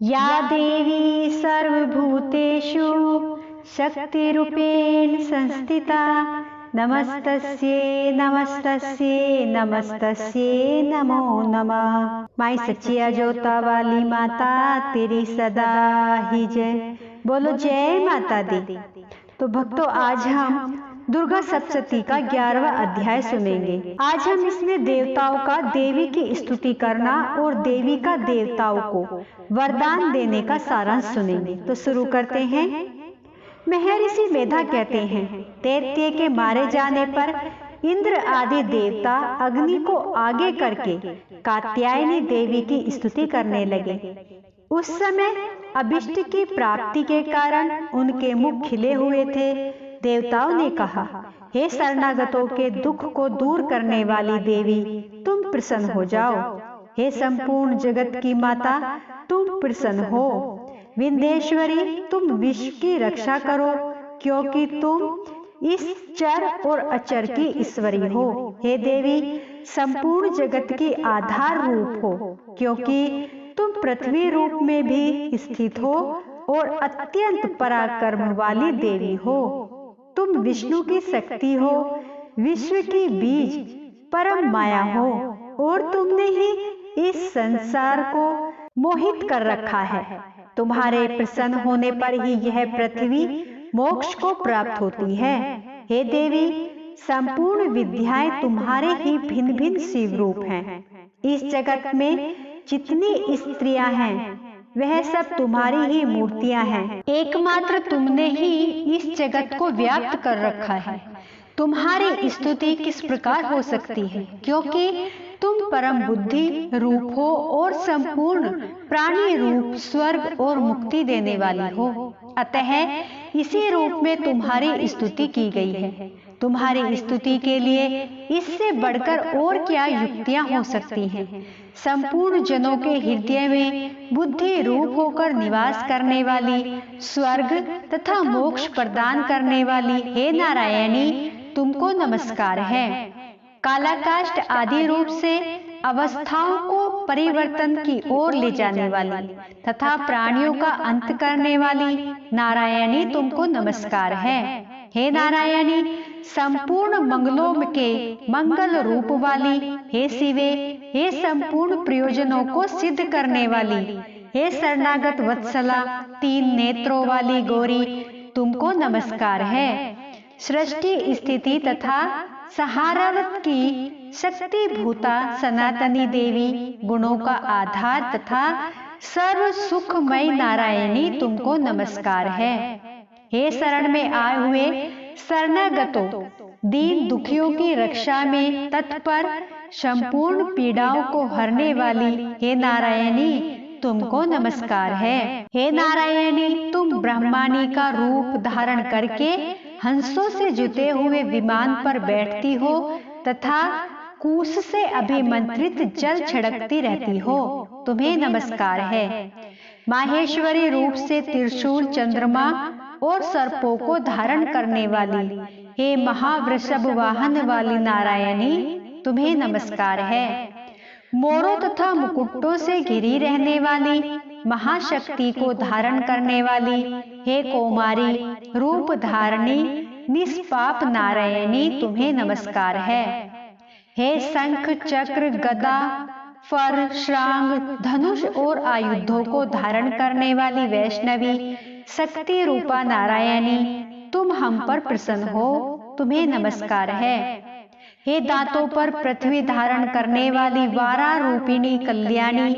या देवी सर्वभूतेषु शक्तिरूपेण संस्थिता नमस्तस्यै नमस्तस्यै नमस्तस्यै नमो नमः। माई सच्चिया जोता वाली माता तेरी सदा ही जय। बोलो जय माता दी। तो भक्तों, आज हम दुर्गा सप्तशती का 11वां अध्याय सुनेंगे। आज हम इसमें देवताओं का देवी की स्तुति करना और देवी का देवताओं को वरदान देने का सारांश सुनेंगे। तो शुरू करते हैं। महर्षि मेधा कहते हैं, दैत्य के मारे जाने पर इंद्र आदि देवता अग्नि को आगे करके कात्यायनी देवी की स्तुति करने लगे। उस समय अभिष्ट की प्राप्ति के कारण उनके मुख खिले हुए थे। देवताओं ने कहा, हे शरणागतों के दुख को दूर करने वाली देवी, तुम प्रसन्न हो जाओ। हे संपूर्ण जगत की माता, तुम प्रसन्न हो। विंध्येश्वरी, तुम विश्व की रक्षा करो, क्योंकि तुम इस चर और अचर की ईश्वरी हो। हे देवी, संपूर्ण जगत की आधार रूप हो, क्योंकि तुम पृथ्वी रूप में भी स्थित हो और अत्यंत पराक्रम वाली देवी हो। तुम विष्णु की शक्ति हो, विश्व की बीज परम माया हो, और तुमने ही इस संसार को मोहित कर रखा है। तुम्हारे प्रसन्न होने पर ही यह पृथ्वी मोक्ष को प्राप्त होती है। हे देवी, संपूर्ण विद्याएं तुम्हारे ही भिन्न भिन्न शिव रूप हैं। इस जगत में जितनी स्त्रियां हैं वह सब तुम्हारी ही मूर्तियां हैं। एकमात्र तुमने ही इस जगत को व्याप्त कर रखा है। तुम्हारी स्तुति किस प्रकार हो सकती है, क्योंकि तुम परम बुद्धि रूप हो और संपूर्ण प्राणी रूप, स्वर्ग और मुक्ति देने वाली हो। अतः इसी रूप में तुम्हारी स्तुति की गई है। तुम्हारी स्तुति के लिए इससे बढ़कर और क्या युक्तियां हो सकती हैं। संपूर्ण जनों के हृदय में बुद्धि रूप होकर निवास करने वाली, स्वर्ग तथा मोक्ष प्रदान करने वाली हे नारायणी, तुमको नमस्कार है। कालाकाष्ट आदि रूप से अवस्थाओं को परिवर्तन की ओर ले जाने वाली तथा प्राणियों का अंत करने वाली नारायणी, तुमको नमस्कार है। हे नारायणी, संपूर्ण मंगलों के मंगल रूप वाली हे शिवे, हे संपूर्ण प्रयोजनों को सिद्ध करने वाली हे शरणागत वत्सला, 3 नेत्रों वाली गौरी, तुमको नमस्कार है। सृष्टि स्थिति तथा सहारावत की शक्ति भूता सनातनी देवी, गुणों का आधार तथा सर्व सुखमय नारायणी, तुमको नमस्कार है। हे शरण में आए हुए शरणागतों, दीन दुखियों की रक्षा में तत्पर, संपूर्ण पीड़ाओं को हरने वाली हे नारायणी, तुमको नमस्कार है। हे नारायणी, तुम ब्रह्माणी का रूप धारण करके हंसों से जुते हुए विमान पर बैठती हो तथा कूश से अभिमंत्रित जल छिड़कती रहती हो, तुम्हें नमस्कार है। माहेश्वरी रूप से त्रिशूल, चंद्रमा और सर्पों को धारण करने वाली हे महावृषभ वाहन वाली नारायणी, तुम्हें नमस्कार है। मोरों तथा मुकुटों से घिरी रहने वाली महाशक्ति को धारण करने वाली हे कौमारी रूप धारणी निष्पाप नारायणी, तुम्हें नमस्कार है। हे शंख चक्र गदा फर श्रांग धनुष और आयुधों को धारण करने वाली वैष्णवी शक्ति रूपा नारायणी, तुम हम पर प्रसन्न हो, तुम्हें नमस्कार है। हे दांतों पर पृथ्वी धारण करने वाली वारा रूपिणी कल्याणी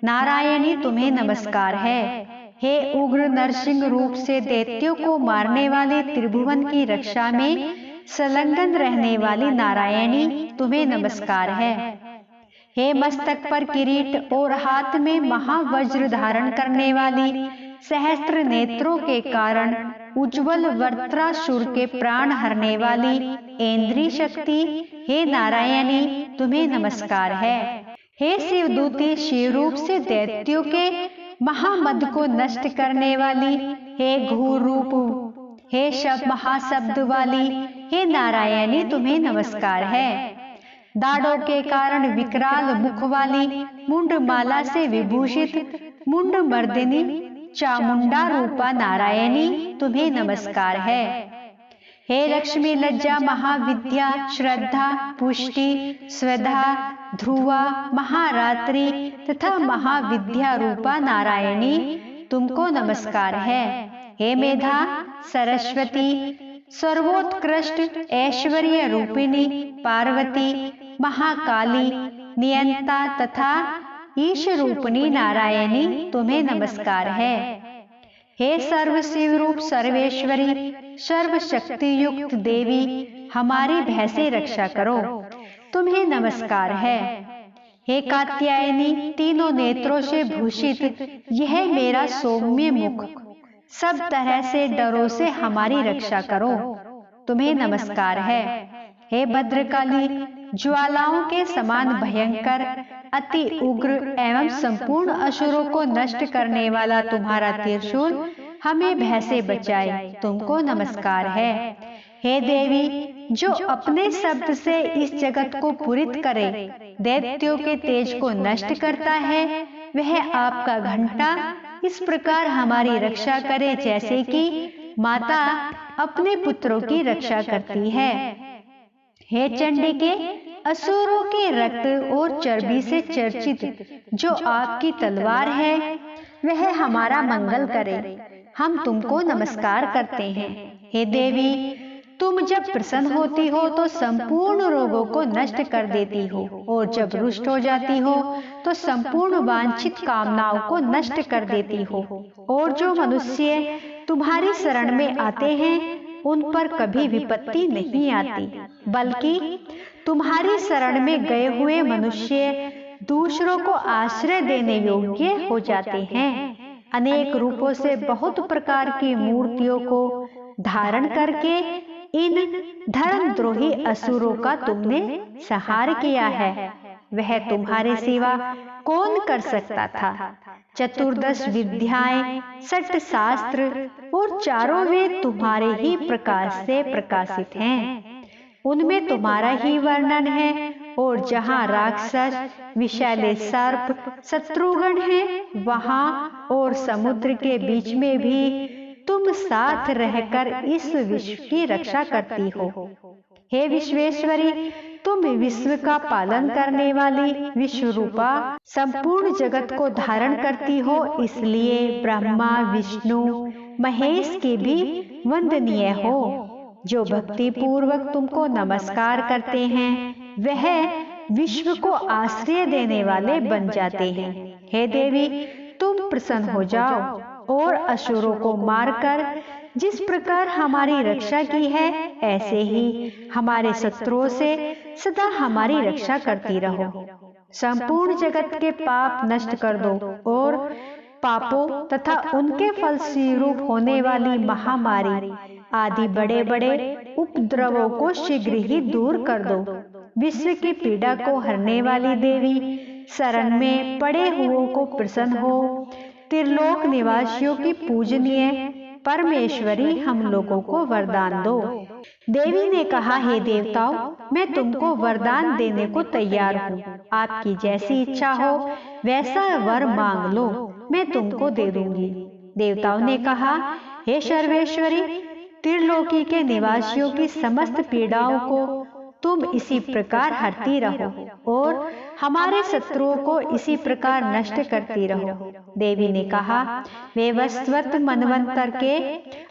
नारायणी, तुम्हें नमस्कार है। हे उग्र नरसिंह रूप से दैत्यों को मारने वाले त्रिभुवन की रक्षा में संलग्न रहने वाली नारायणी, तुम्हें नमस्कार है। हे मस्तक पर किरीट और हाथ में महावज्र धारण करने वाली सहस्त्र नेत्रों के कारण उज्जवल वरत्रासुर के प्राण हरने वाली इंद्री शक्ति हे नारायणी, तुम्हें नमस्कार है। हे शिवदूती, शिव रूप से दैत्यों के महामद को नष्ट करने वाली हे घूर रूप हे महाशब्द वाली हे नारायणी, तुम्हें नमस्कार है। दाढ़ों के कारण विकराल मुख वाली मुंड माला से विभूषित मुंड मर्दिनी चामुंडा रूपा नारायणी तुम्हें नमस्कार है। हे लक्ष्मी लज्जा महाविद्या श्रद्धा पुष्टि स्वधा ध्रुवा महारात्रि तथा महाविद्या रूपा नारायणी तुमको नमस्कार है। हे मेधा सरस्वती सर्वोत्कृष्ट ऐश्वर्य रूपिणी पार्वती महाकाली नियंता तथा ईश रूपिणी नारायणी तुम्हें नमस्कार है। हे सर्व शिव रूप सर्वेश्वरी सर्वशक्ति युक्त देवी हमारी भय से रक्षा करो तुम्हें नमस्कार है। हे कात्यायनी तीनों नेत्रों से भूषित यह मेरा सौम्य मुख सब तरह से डरों से हमारी रक्षा करो तुम्हें नमस्कार है। हे भद्रकाली ज्वालाओं के समान भयंकर अति उग्र एवं संपूर्ण असुरों को नष्ट करने वाला तुम्हारा त्रिशूल हमें भय से बचाए तुमको नमस्कार है। हे देवी जो अपने शब्द से इस जगत को पूरित करे दैत्यों के तेज को नष्ट करता है वह आपका घंटा इस प्रकार हमारी रक्षा करे जैसे कि माता अपने पुत्रों की रक्षा करती है। हे चंडिके असुरों के रक्त और चर्बी से चर्चित जो आपकी तलवार है वह हमारा मंगल करे हम तुमको नमस्कार करते हैं। हे देवी तुम जब प्रसन्न होती हो तो संपूर्ण रोगों को नष्ट कर देती हो और जब रुष्ट हो जाती हो तो संपूर्ण वांछित कामनाओं को नष्ट कर देती हो और जो मनुष्य तुम्हारी शरण में आते हैं उन पर कभी विपत्ति नहीं आती बल्कि तुम्हारी शरण में गए हुए मनुष्य दूसरों को आश्रय देने योग्य हो जाते हैं। अनेक रूपों से बहुत प्रकार की मूर्तियों को धारण करके इन धर्मद्रोही असुरों का तुमने संहार किया है वह तुम्हारे सिवा कौन कर सकता था। चतुर्दश विद्याएं 60 शास्त्र और चारों वेद तुम्हारे ही प्रकाश से प्रकाशित हैं उनमें तुम्हारा ही वर्णन है और जहाँ राक्षस विषैले सर्प शत्रुगण हैं वहाँ और समुद्र के बीच में भी तुम साथ रहकर इस विश्व की रक्षा करती हो। हे विश्वेश्वरी तुम विश्व का पालन करने वाली विश्व रूपा संपूर्ण जगत को धारण करती हो इसलिए ब्रह्मा विष्णु महेश के भी वंदनीय हो। जो भक्ति पूर्वक तुमको नमस्कार करते हैं वह विश्व को आश्रय देने वाले बन जाते हैं। हे देवी तुम प्रसन्न हो जाओ और असुरों को मारकर जिस प्रकार हमारी रक्षा की है ऐसे ही हमारे शत्रुओं से सदा हमारी रक्षा करती रहो। संपूर्ण जगत के पाप नष्ट कर दो और पापों तथा उनके फलस्वरूप होने वाली महामारी आदि बड़े बड़े उपद्रवों को शीघ्र ही दूर कर दो। विश्व की पीड़ा को हरने वाली देवी शरण में पड़े हुओं को प्रसन्न हो। त्रिलोक निवासियों की पूजनीय परमेश्वरी हम लोगों को वरदान दो। देवी ने कहा हे देवताओं मैं तुमको वरदान देने को तैयार हूँ। आपकी जैसी इच्छा हो वैसा वर मांग लो मैं तुमको दे दूंगी। देवताओं ने कहा हे सर्वेश्वरी त्रिलोकी के निवासियों की समस्त पीड़ाओं को तुम इसी प्रकार हरती रहो और हमारे शत्रुओं को इसी प्रकार नष्ट करती रहो। देवी ने कहा वे वस्वत मनवंतर के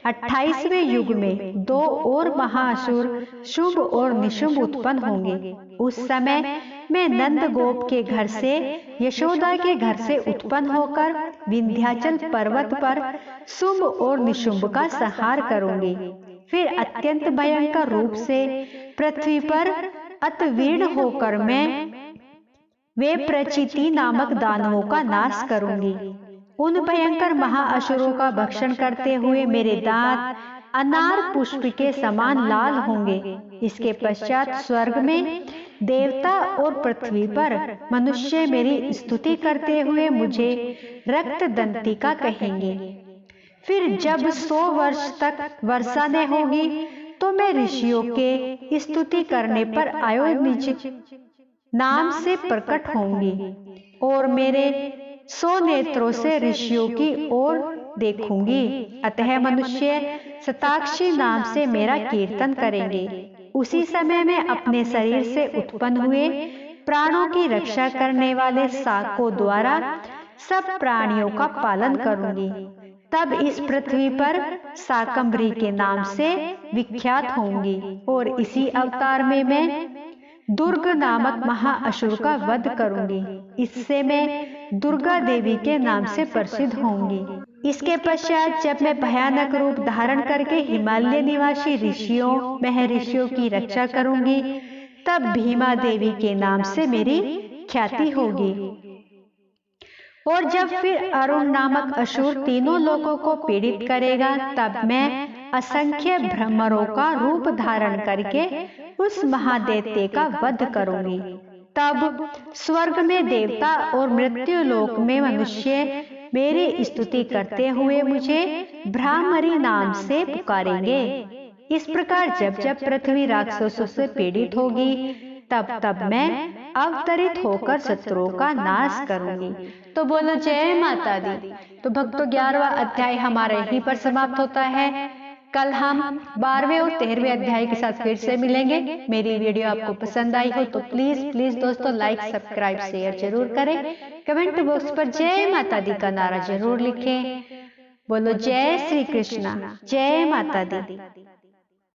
28वें युग में 2 और महाअसुर शुभ और निशुंभ उत्पन्न होंगे। उस समय मैं नंद गोप के घर से यशोदा के घर से उत्पन्न होकर विंध्याचल पर्वत पर शुंभ और निशुंभ का संहार करूंगी। फिर अत्यंत भयंकर रूप से पृथ्वी पर अतवीर्ण होकर मैं वे प्रचिति नामक दानवों का नाश करूंगी। उन भयंकर महाअसुरों का भक्षण करते हुए मेरे दांत अनार पुष्प के समान लाल होंगे। इसके पश्चात स्वर्ग में देवता और पृथ्वी पर मनुष्य मेरी स्तुति करते हुए मुझे रक्त दंतिका कहेंगे। फिर जब 100 वर्ष तक वर्षा न होगी तो मैं ऋषियों के स्तुति करने पर आयोनिज नाम से प्रकट होंगी और मेरे 100 नेत्रों से ऋषियों की ओर देखूंगी। अतः मनुष्य शताक्षी नाम से मेरा कीर्तन करेंगे। उसी समय में अपने शरीर से उत्पन्न हुए प्राणों की रक्षा करने वाले साकों द्वारा सब प्राणियों का पालन करूंगी। तब इस पृथ्वी पर शाकंभरी के नाम से विख्यात होंगी और इसी अवतार में मैं दुर्ग नामक महाअसुर का वध करूंगी। इससे मैं दुर्गा देवी के नाम से प्रसिद्ध होंगी। इसके पश्चात जब मैं भयानक रूप धारण करके हिमालय निवासी ऋषियों महर्षियों की रक्षा करूंगी, तब भीमा देवी के नाम से मेरी ख्याति होगी। और जब फिर अरुण नामक असुर तीनों लोगों को पीड़ित करेगा, तब मैं असंख्य भ्रमरों का रूप धारण करके उस महादैत्य का वध करूंगी। तब स्वर्ग में देवता और मृत्यु लोक में मनुष्य मेरी स्तुति करते हुए मुझे भ्रामरी नाम से पुकारेंगे। इस प्रकार जब जब पृथ्वी राक्षसों से पीड़ित होगी, तब तब मैं अवतरित होकर शत्रुओं का नाश करूंगी। तो बोलो जय माता दी। तो भक्तों 11वां अध्याय हमारा यहीं पर समाप्त होता है। कल हम 12वें और 13वें अध्याय के साथ फिर से मिलेंगे। मेरी वीडियो आपको पसंद आई हो तो प्लीज दोस्तों लाइक सब्सक्राइब शेयर जरूर करें। कमेंट बॉक्स पर जय माता दी का नारा जरूर लिखें। बोलो जय श्री कृष्णा, जय माता दी।